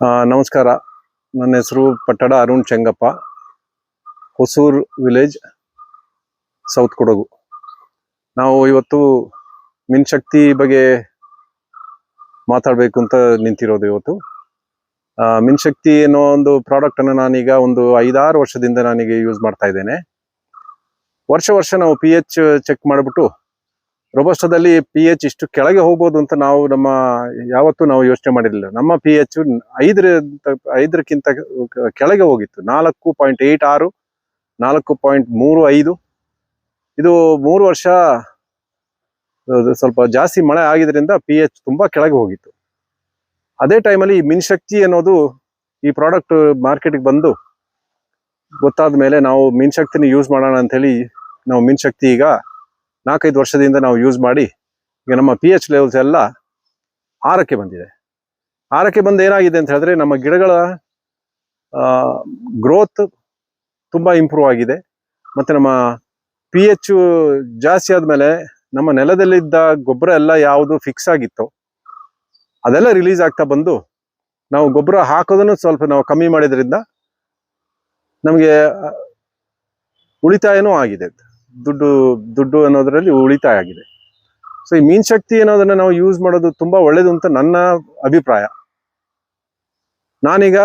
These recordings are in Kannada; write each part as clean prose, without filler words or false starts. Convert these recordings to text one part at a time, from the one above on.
ನಮಸ್ಕಾರ. ನನ್ನ ಹೆಸರು ಪಟ್ಟಡ ಅರುಣ್ ಚೆಂಗಪ್ಪ, ಹೊಸೂರು ವಿಲೇಜ್, ಸೌತ್ ಕೊಡಗು. ನಾವು ಇವತ್ತು ಮಿನ್ಶಕ್ತಿ ಬಗ್ಗೆ ಮಾತಾಡಬೇಕು ಅಂತ ನಿಂತಿರೋದು. ಇವತ್ತು ಮಿನ್ಶಕ್ತಿ ಅನ್ನೋ ಒಂದು ಪ್ರಾಡಕ್ಟನ್ನು ನಾನೀಗ ಒಂದು 5-6 ವರ್ಷದಿಂದ ನಾನೀಗ ಯೂಸ್ ಮಾಡ್ತಾ ಇದ್ದೇನೆ. ವರ್ಷ ನಾವು pH ಚೆಕ್ ಮಾಡಿಬಿಟ್ಟು ರೋಬಸ್ಟಾದಲ್ಲಿ pH ಇಷ್ಟು ಕೆಳಗೆ ಹೋಗ್ಬೋದು ಅಂತ ಯಾವತ್ತೂ ನಾವು ಯೋಚನೆ ಮಾಡಿರಲಿಲ್ಲ. ನಮ್ಮ pH 5ಕ್ಕಿಂತ ಕೆಳಗೆ ಹೋಗಿತ್ತು. 4.86, 4.35. ಇದು 3 ವರ್ಷ ಸ್ವಲ್ಪ ಜಾಸ್ತಿ ಮಳೆ ಆಗಿದ್ರಿಂದ pH ತುಂಬಾ ಕೆಳಗೆ ಹೋಗಿತ್ತು. ಅದೇ ಟೈಮಲ್ಲಿ ಈ ಮಿನ್ಶಕ್ತಿ ಅನ್ನೋದು ಈ ಪ್ರಾಡಕ್ಟ್ ಮಾರ್ಕೆಟಿಗೆ ಬಂದು ಗೊತ್ತಾದ ಮೇಲೆ ನಾವು ಮಿನ್ಶಕ್ತಿನ ಯೂಸ್ ಮಾಡೋಣ ಅಂತ ಹೇಳಿ ನಾವು ಮಿನ್ಶಕ್ತಿ ಈಗ 4-5 ವರ್ಷದಿಂದ ನಾವು ಯೂಸ್ ಮಾಡಿ ಈಗ ನಮ್ಮ pH ಲೆವೆಲ್ಸ್ ಎಲ್ಲ 6ಕ್ಕೆ ಬಂದಿದೆ. 6ಕ್ಕೆ ಬಂದು ಏನಾಗಿದೆ ಅಂತ ಹೇಳಿದ್ರೆ ನಮ್ಮ ಗಿಡಗಳ ಗ್ರೋತ್ ತುಂಬಾ ಇಂಪ್ರೂವ್ ಆಗಿದೆ. ಮತ್ತೆ ನಮ್ಮ pH ಜಾಸ್ತಿ ಆದ್ಮೇಲೆ ನಮ್ಮ ನೆಲದಲ್ಲಿದ್ದ ಗೊಬ್ಬರ ಎಲ್ಲ ಯಾವುದು ಫಿಕ್ಸ್ ಆಗಿತ್ತು ಅದೆಲ್ಲ ರಿಲೀಸ್ ಆಗ್ತಾ ಬಂದು ನಾವು ಗೊಬ್ಬರ ಹಾಕೋದನ್ನು ಸ್ವಲ್ಪ ನಾವು ಕಮ್ಮಿ ಮಾಡಿದ್ರಿಂದ ನಮಗೆ ಉಳಿತಾಯನೂ ಆಗಿದೆ. ದುಡ್ಡು ಅನ್ನೋದ್ರಲ್ಲಿ ಉಳಿತಾಯ ಆಗಿದೆ. ಸೊ ಈ ಮಿನ್ಶಕ್ತಿ ಅನ್ನೋದನ್ನ ನಾವು ಯೂಸ್ ಮಾಡೋದು ತುಂಬಾ ಒಳ್ಳೇದು ಅಂತ ನನ್ನ ಅಭಿಪ್ರಾಯ. ನಾನೀಗ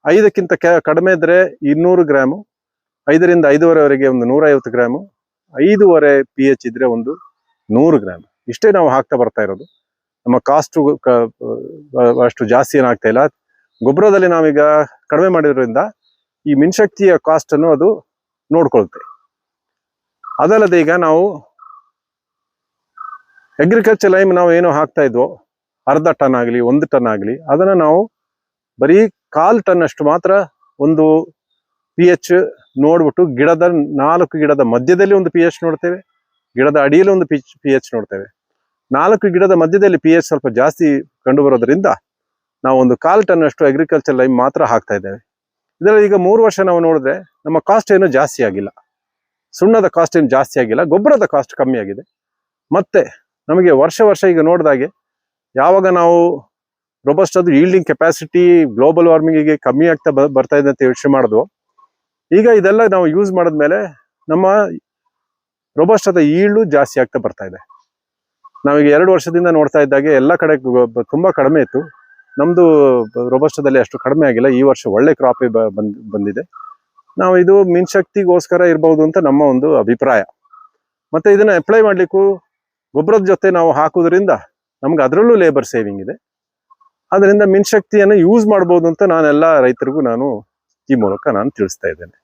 5ಕ್ಕಿಂತ ಕಡಿಮೆ ಇದ್ರೆ 200 ಗ್ರಾಮು, 5ರಿಂದ 5.5ವರೆಗೆ ಒಂದು 150 ಗ್ರಾಮು, 5.5 pH ಇದ್ರೆ ಒಂದು 100 ಗ್ರಾಮ್, ಇಷ್ಟೇ ನಾವು ಹಾಕ್ತಾ ಬರ್ತಾ ಇರೋದು. ನಮ್ಮ ಕಾಸ್ಟ್ ಅಷ್ಟು ಜಾಸ್ತಿ ಏನಾಗ್ತಾ ಇಲ್ಲ. ಗೊಬ್ಬರದಲ್ಲಿ ನಾವೀಗ ಕಡಿಮೆ ಮಾಡಿರೋದ್ರಿಂದ ಈ ಮಿನ್ಶಕ್ತಿಯ ಕಾಸ್ಟ್ ಅನ್ನು ಅದು ನೋಡ್ಕೊಳುತ್ತೆ. ಅದಲ್ಲದೆ ಈಗ ನಾವು ಅಗ್ರಿಕಲ್ಚರ್ ಲೈಮ್ ನಾವು ಏನೋ ಹಾಕ್ತಾ ಇದ್ವೋ, ಅರ್ಧ ಟನ್ ಆಗಲಿ 1 ಟನ್ ಆಗಲಿ, ಅದನ್ನ ನಾವು ಬರೀ 1/4 ಟನ್ ಅಷ್ಟು ಮಾತ್ರ ಒಂದು pH ನೋಡ್ಬಿಟ್ಟು ಗಿಡದ 4 ಗಿಡದ ಮಧ್ಯದಲ್ಲಿ ಒಂದು pH ನೋಡ್ತೇವೆ, ಗಿಡದ ಅಡಿಯಲ್ಲಿ ಒಂದು pH ನೋಡ್ತೇವೆ. 4 ಗಿಡದ ಮಧ್ಯದಲ್ಲಿ pH ಸ್ವಲ್ಪ ಜಾಸ್ತಿ ಕಂಡು ಬರೋದ್ರಿಂದ ನಾವು ಒಂದು 1/4 ಟನ್ ಅಷ್ಟು ಅಗ್ರಿಕಲ್ಚರ್ ಲೈಮ್ ಮಾತ್ರ ಹಾಕ್ತಾ ಇದ್ದೇವೆ. ಇದರಲ್ಲಿ ಈಗ 3 ವರ್ಷ ನಾವು ನೋಡಿದ್ರೆ ನಮ್ಮ ಕಾಸ್ಟ್ ಏನು ಜಾಸ್ತಿ ಆಗಿಲ್ಲ, ಸುಣ್ಣದ ಕಾಸ್ಟ್ ಏನು ಜಾಸ್ತಿ ಆಗಿಲ್ಲ, ಗೊಬ್ಬರದ ಕಾಸ್ಟ್ ಕಮ್ಮಿ ಆಗಿದೆ. ಮತ್ತೆ ನಮಗೆ ವರ್ಷ ಈಗ ನೋಡಿದಾಗೆ ಯಾವಾಗ ನಾವು ರೋಬಸ್ಟಾದ ಈಲ್ಡಿಂಗ್ ಕೆಪಾಸಿಟಿ ಗ್ಲೋಬಲ್ ವಾರ್ಮಿಂಗಿಗೆ ಕಮ್ಮಿ ಆಗ್ತಾ ಬರ್ತಾ ಇದೆ ಅಂತ ಯೋಚನೆ ಮಾಡಿದ್ವು, ಈಗ ಇದೆಲ್ಲ ನಾವು ಯೂಸ್ ಮಾಡಿದ್ಮೇಲೆ ನಮ್ಮ ರೋಬಸ್ಟಾದ ಈಲ್ಡು ಜಾಸ್ತಿ ಆಗ್ತಾ ಬರ್ತಾ ಇದೆ. ನಾವೀಗ 2 ವರ್ಷದಿಂದ ನೋಡ್ತಾ ಇದ್ದಾಗೆ ಎಲ್ಲ ಕಡೆ ತುಂಬಾ ಕಡಿಮೆ ಇತ್ತು. ನಮ್ದು ರೋಬಸ್ಟಾದಲ್ಲಿ ಅಷ್ಟು ಕಡಿಮೆ ಆಗಿಲ್ಲ. ಈ ವರ್ಷ ಒಳ್ಳೆ ಕ್ರಾಪ್ ಬಂದಿದೆ. ನಾವು ಇದು ಮಿನ್ಶಕ್ತಿಗೋಸ್ಕರ ಇರಬಹುದು ಅಂತ ನಮ್ಮ ಒಂದು ಅಭಿಪ್ರಾಯ. ಮತ್ತೆ ಇದನ್ನ ಅಪ್ಲೈ ಮಾಡ್ಲಿಕ್ಕೂ ಗೊಬ್ಬರದ ಜೊತೆ ನಾವು ಹಾಕುವುದರಿಂದ ನಮ್ಗೆ ಅದರಲ್ಲೂ ಲೇಬರ್ ಸೇವಿಂಗ್ ಇದೆ. ಅದರಿಂದ ಮಿನ್ಶಕ್ತಿಯನ್ನು ಯೂಸ್ ಮಾಡ್ಬೋದು ಅಂತ ನಾನೆಲ್ಲ ರೈತರಿಗೂ ಈ ಮೂಲಕ ನಾನು ತಿಳಿಸ್ತಾ ಇದ್ದೇನೆ.